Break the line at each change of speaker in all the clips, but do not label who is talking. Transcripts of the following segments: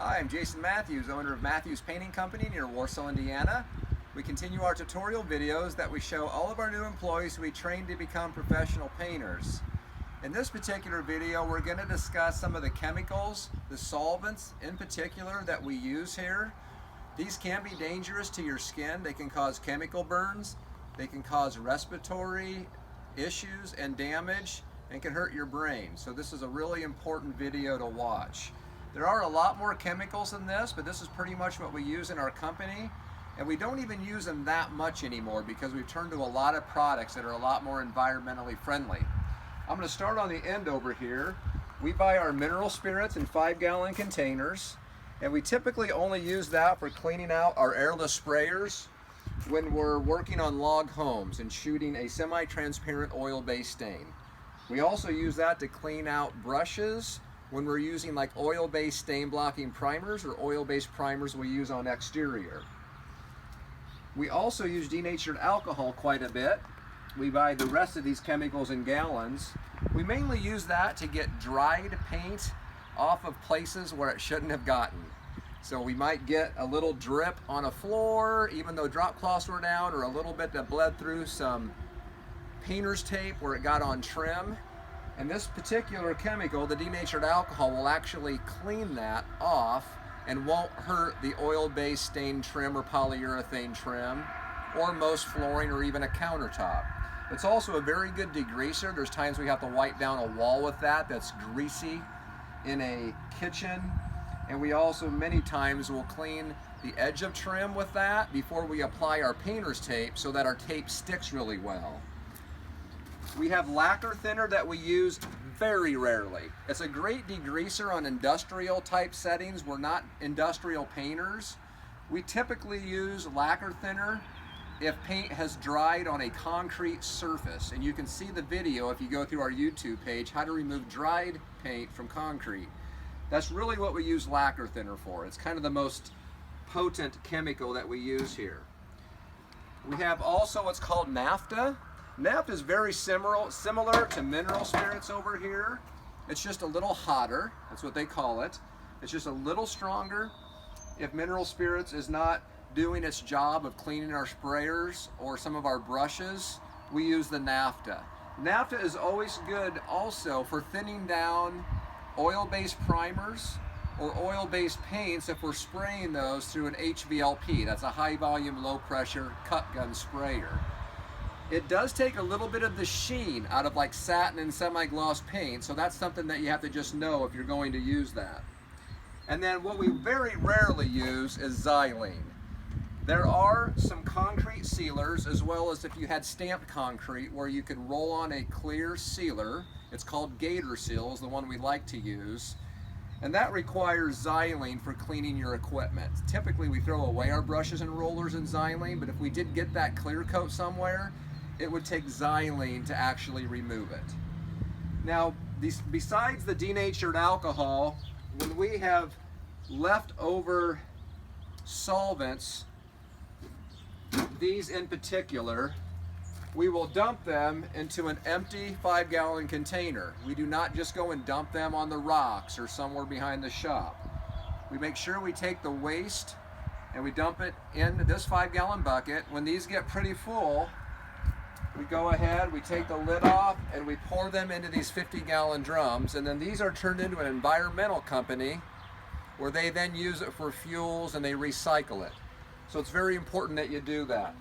Hi, I'm Jason Matthews, owner of Matthews Painting Company near Warsaw, Indiana. We continue our tutorial videos that we show all of our new employees who we train to become professional painters. In this particular video, we're going to discuss some of the chemicals, the solvents in particular, that we use here. These can be dangerous to your skin. They can cause chemical burns, they can cause respiratory issues and damage, and can hurt your brain. So this is a really important video to watch. There are a lot more chemicals in this, but this is pretty much what we use in our company. And we don't even use them that much anymore because we've turned to a lot of products that are a lot more environmentally friendly. I'm going to start on the end over here. We buy our mineral spirits in 5-gallon containers, and we typically only use that for cleaning out our airless sprayers when we're working on log homes and shooting a semi-transparent oil-based stain. We also use that to clean out brushes when we're using like oil-based stain blocking primers or oil-based primers we use on exterior. We also use denatured alcohol quite a bit. We buy the rest of these chemicals in gallons. We mainly use that to get dried paint off of places where it shouldn't have gotten. So we might get a little drip on a floor even though drop cloths were down, or a little bit that bled through some painter's tape where it got on trim. And this particular chemical, the denatured alcohol, will actually clean that off and won't hurt the oil-based stain trim or polyurethane trim or most flooring or even a countertop. It's also a very good degreaser. There's times we have to wipe down a wall with that that's greasy in a kitchen. And we also many times will clean the edge of trim with that before we apply our painter's tape so that our tape sticks really well. We have lacquer thinner that we use very rarely. It's a great degreaser on industrial type settings. We're not industrial painters. We typically use lacquer thinner if paint has dried on a concrete surface. And you can see the video if you go through our YouTube page, how to remove dried paint from concrete. That's really what we use lacquer thinner for. It's kind of the most potent chemical that we use here. We have also what's called NAFA. NAFA is very similar to mineral spirits over here. It's just a little hotter. That's what they call it. It's just a little stronger. If mineral spirits is not doing its job of cleaning our sprayers or some of our brushes, we use the NAFA. NAFA is always good also for thinning down oil-based primers or oil-based paints if we're spraying those through an HVLP. That's a high volume, low pressure cut gun sprayer. It does take a little bit of the sheen out of like satin and semi-gloss paint, so that's something that you have to just know if you're going to use that. And then what we very rarely use is Xylene. There are some concrete sealers, as well as if you had stamped concrete, where you can roll on a clear sealer. It's called Gator Seal, is the one we like to use. And that requires Xylene for cleaning your equipment. Typically we throw away our brushes and rollers in Xylene, but if we did get that clear coat somewhere, it would take Xylene to actually remove it. Now, besides the denatured alcohol, when we have leftover solvents, these in particular, we will dump them into an empty 5-gallon container. We do not just go and dump them on the rocks or somewhere behind the shop. We make sure we take the waste and we dump it in this 5-gallon bucket. When these get pretty full, we go ahead, we take the lid off, and we pour them into these 50-gallon drums, and then these are turned into an environmental company where they then use it for fuels and they recycle it. So it's very important that you do that.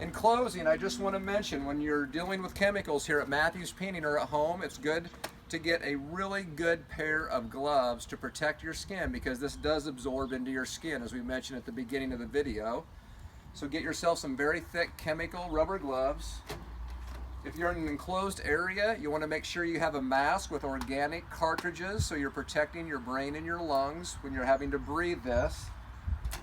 In closing, I just want to mention, when you're dealing with chemicals here at Matthews Painting or at home, it's good to get a really good pair of gloves to protect your skin, because this does absorb into your skin, as we mentioned at the beginning of the video. So get yourself some very thick chemical rubber gloves. If you're in an enclosed area, you want to make sure you have a mask with organic cartridges so you're protecting your brain and your lungs when you're having to breathe this.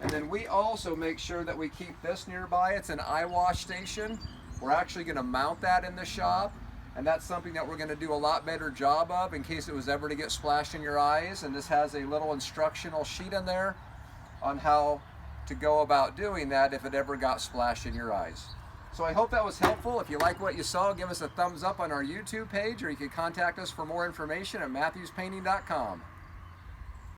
And then we also make sure that we keep this nearby. It's an eye wash station. We're actually going to mount that in the shop, and that's something that we're going to do a lot better job of in case it was ever to get splashed in your eyes. And this has a little instructional sheet in there on how to go about doing that if it ever got splashed in your eyes. So I hope that was helpful. If you like what you saw, give us a thumbs up on our YouTube page, or you can contact us for more information at matthewspainting.com.